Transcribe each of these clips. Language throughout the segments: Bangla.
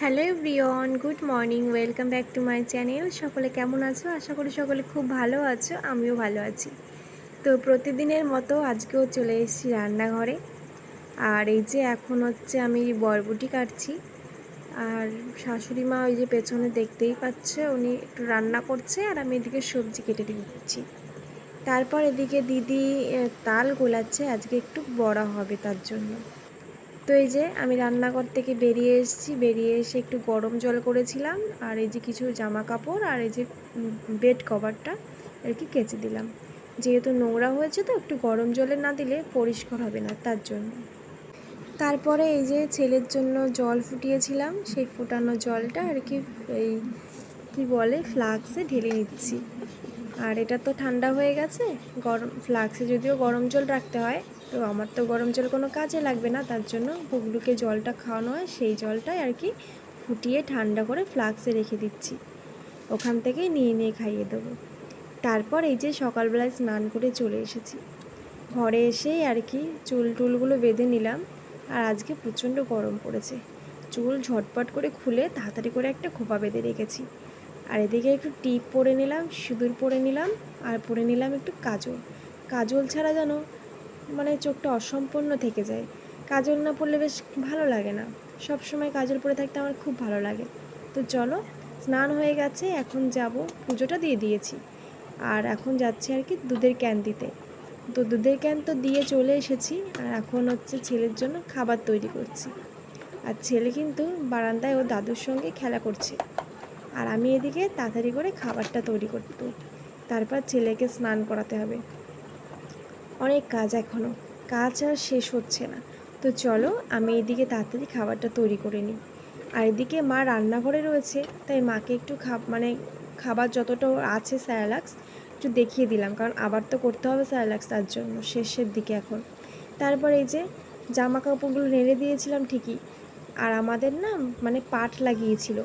Hello everyone, good morning, welcome back to my channel. সকলে কেমন আছো? আশা করি সকলে খুব ভালো আছো, আমিও ভালো আছি। তো প্রতিদিনের মতো আজকেও চলে এসেছি রান্নাঘরে। আর এই যে এখন হচ্ছে আমি বরবটি কাটছি। আর শাশুড়ি মা ওই যে পেছনে দেখতেই পাচ্ছে, উনি একটু রান্না করছে আর আমি এদিকে সবজি কেটে দিচ্ছি। তারপর এদিকে দিদি তাল গোলাচ্ছে, আজকে একটু বড়া হবে তার জন্য। তো এই যে আমি রান্নাঘর থেকে বেরিয়ে এসেছি, বেরিয়ে এসে একটু গরম জল করেছিলাম আর এই যে কিছু জামা কাপড় আর এই যে বেড কভারটা আর কি কেচে দিলাম। যেহেতু নোংরা হয়েছে তো একটু গরম জলে না দিলে পরিষ্কার হবে না, তার জন্য। তারপরে এই যে ছেলের জন্য জল ফুটিয়েছিলাম, সেই ফোটানো জলটা আর কি এই কি বলে ফ্লাক্সে ঢেলে নিচ্ছি। আর এটা তো ঠান্ডা হয়ে গেছে, গরম ফ্লাক্সে যদিও গরম জল রাখতে হয়, তো আমার তো গরম জল কোনো কাজে লাগবে না, তার জন্য পুগলুকে জলটা খাওয়ানো হয়, সেই জলটাই আর কি ফুটিয়ে ঠান্ডা করে ফ্লাক্সে রেখে দিচ্ছি। ওখান থেকেই নিয়ে নিয়ে খাইয়ে দেবো। তারপর এই যে সকালবেলায় স্নান করে চলে এসেছি, ঘরে এসেই আর কি চুল টুলগুলো বেঁধে নিলাম। আর আজকে প্রচণ্ড গরম পড়েছে, চুল ঝটপট করে খুলে তাড়াতাড়ি করে একটা খোপা বেঁধে রেখেছি। আর এদিকে একটু টিপ পরে নিলাম, সিঁদুর পরে নিলাম, আর পরে নিলাম একটু কাজল। কাজল ছাড়া যেন মানে চোখটা অসম্পূর্ণ থেকে যায়। কাজল না পরলে বেশ ভালো লাগে না, সব সময় কাজল পরে থাকতে আমার খুব ভালো লাগে। তো চলো, স্নান হয়ে গেছে, এখন যাব, পুজোটা দিয়ে দিয়েছি। আর এখন যাচ্ছি আর কি দুধের ক্যান দিতে। তো দুধের ক্যান তো দিয়ে চলে এসেছি, আর এখন হচ্ছে ছেলের জন্য খাবার তৈরি করছি। আর ছেলে কিন্তু বারান্দায় ওর দাদুর সঙ্গে খেলা করছে, আর আমি এদিকে তাড়াতাড়ি করে খাবারটা তৈরি করব। তারপর ছেলেকে স্নান করাতে হবে, অনেক কাজ এখনও, কাজ আর শেষ হচ্ছে না। তো চলো আমি এদিকে তাড়াতাড়ি খাবারটা তৈরি করে নিই। আর এদিকে মা রান্নাঘরে রয়েছে, তাই মাকে একটু খাবার যতটা আছে স্যারেলাক্স একটু দেখিয়ে দিলাম, কারণ আবার তো করতে হবে স্যারেলাক্স, তার জন্য শেষের দিকে এখন। তারপর এই যে জামা কাপড়গুলো নেড়ে দিয়েছিলাম ঠিকই, আর আমাদের না মানে পাট লাগিয়েছিল,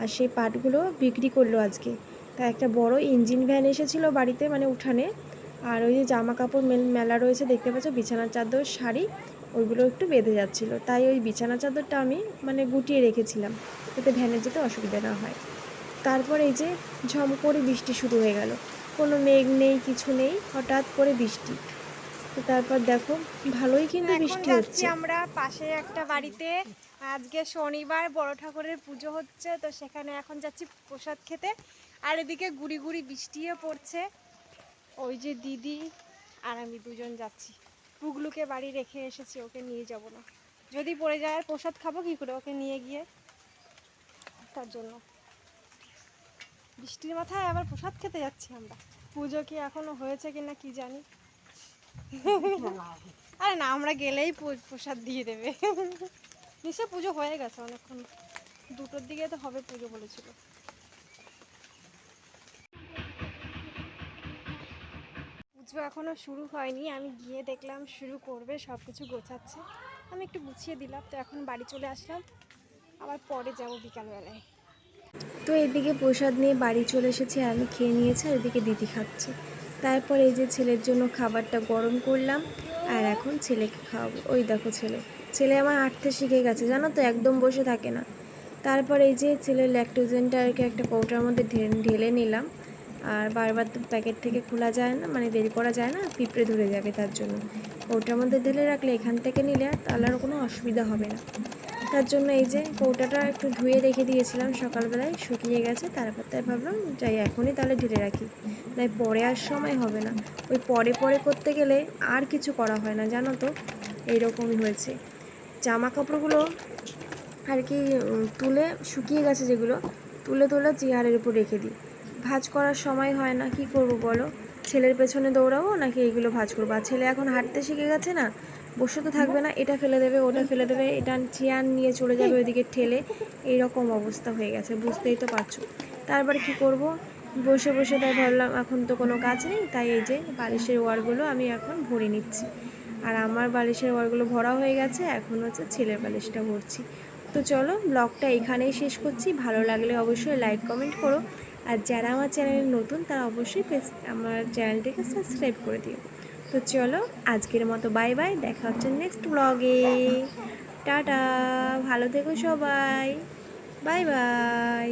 আর সেই পাটগুলো বিক্রি করলো আজকে। তা একটা বড় ইঞ্জিন ভ্যান এসেছিলো বাড়িতে, মানে উঠানে। আর ওই যে জামা কাপড় মেলা রয়েছে দেখতে পাচ্ছ, বিছানার চাদর, শাড়ি, ওইগুলো একটু বেঁধে যাচ্ছিলো, তাই ওই বিছানা চাদরটা আমি মানে গুটিয়ে রেখেছিলাম, যাতে ভ্যানে যেতে অসুবিধা না হয়। তারপর এই যে ঝম করে বৃষ্টি শুরু হয়ে গেল, কোনো মেঘ নেই, কিছু নেই, হঠাৎ করে বৃষ্টি। তো তারপর দেখো ভালোই কিন্তু এখন বৃষ্টি যাচ্ছি হচ্ছে। আমরা পাশে একটা বাড়িতে। আজকে শনিবার, বড় ঠাকুরের পুজো হচ্ছে, তো সেখানে এখন যাচ্ছি প্রসাদ খেতে। আর এদিকে গুড়ি গুড়ি বৃষ্টিও পড়ছে। ওই যে দিদি আর আমি দুজন যাচ্ছি। পুগলুকে বাড়ি রেখে এসেছি, ওকে নিয়ে যাব না, যদি পড়ে যায় আর প্রসাদ খাবো কি করে ওকে নিয়ে গিয়ে, তার জন্য বৃষ্টির মাথায় আবার প্রসাদ খেতে যাচ্ছি আমরা। পুজো কি এখনো হয়েছে কিনা কি জানি। আরে না, আমরা গেলেই প্রসাদ দিয়ে দেবে। নিশ্চয় পুজো হয়ে গেছে অনেকক্ষণ, 2টোর দিকে তো হবে পুজো বলেছিল। পুজো এখনো শুরু হয়নি, আমি গিয়ে দেখলাম শুরু করবে, সব কিছু গোছাচ্ছে, আমি একটু গুছিয়ে দিলাম। তো এখন বাড়ি চলে আসলাম, আবার পরে যাবো বিকালবেলায়। তো এদিকে প্রসাদ নিয়ে বাড়ি চলে এসেছি, আর আমি খেয়ে নিয়েছি, আর এদিকে দিদি খাচ্ছে। তারপর এই যে ছেলের জন্য খাবারটা গরম করলাম, আর এখন ছেলেকে খাওয়াবো। ওই দেখো ছেলে, ছেলে আমার হাঁটতে শিখে গেছে জানো তো, একদম বসে থাকে না। তারপর এই যে ছেলের ল্যাকটোজেনটা আর কি একটা কৌটার মধ্যে ঢেলে নিলাম। আর বারবার তো প্যাকেট থেকে খোলা যায় না, মানে বের করা যায় না, পিঁপড়ে ধরে যাবে, তার জন্য কৌটার মধ্যে ঢেলে রাখলে এখান থেকে নিলে তাহলে আর কোনো অসুবিধা হবে না। তার জন্য এই যে কৌটাটা একটু ধুয়ে রেখে দিয়েছিলাম সকালবেলায়, শুকিয়ে গেছে, তারপর তাই ভাবলাম যাই এখনই তাহলে ঢেলে রাখি, তাই পরে আর সময় হবে না। ওই পরে পরে করতে গেলে আর কিছু করা হয় না জানো তো, এইরকমই হয়েছে। জামা কাপড়গুলো আর কি তুলে শুকিয়ে গেছে, যেগুলো তুলে তুলে চেয়ারের উপর রেখে দিই, ভাঁজ করার সময় হয় না, কি করব বলো, ছেলের পেছনে দৌড়াবো নাকি এইগুলো ভাঁজ করবো। আর ছেলে এখন হাঁটতে শিখে গেছে না, বসে তো থাকবে না, এটা ফেলে দেবে ওটা ফেলে দেবে, এটা চেয়ার নিয়ে চলে যাবে ওইদিকে ঠেলে, এইরকম অবস্থা হয়ে গেছে, বুঝতেই তো পারছো। তারপর কি করব, বসে বসে তাই ভাবলাম এখন তো কোনো কাজ নেই, তাই এই যে বালিশের ওয়ারগুলো আমি এখন ভরে নিচ্ছি। আর আমার বালিশের ওয়ারগুলো ভরা হয়ে গেছে, এখন হচ্ছে ছেলের বালিশটা ভরছি। তো চলো ব্লগটা এখানেই শেষ করছি, ভালো লাগলে অবশ্যই লাইক কমেন্ট করো, আর যারা আমার চ্যানেলে নতুন তারা অবশ্যই আমার চ্যানেলটিকে সাবস্ক্রাইব করে দিও। তো চলো আজকের মতো বাই বাই, দেখা হচ্ছে নেক্সট ব্লগে। টাটা, ভালো থেকো সবাই। Bye bye.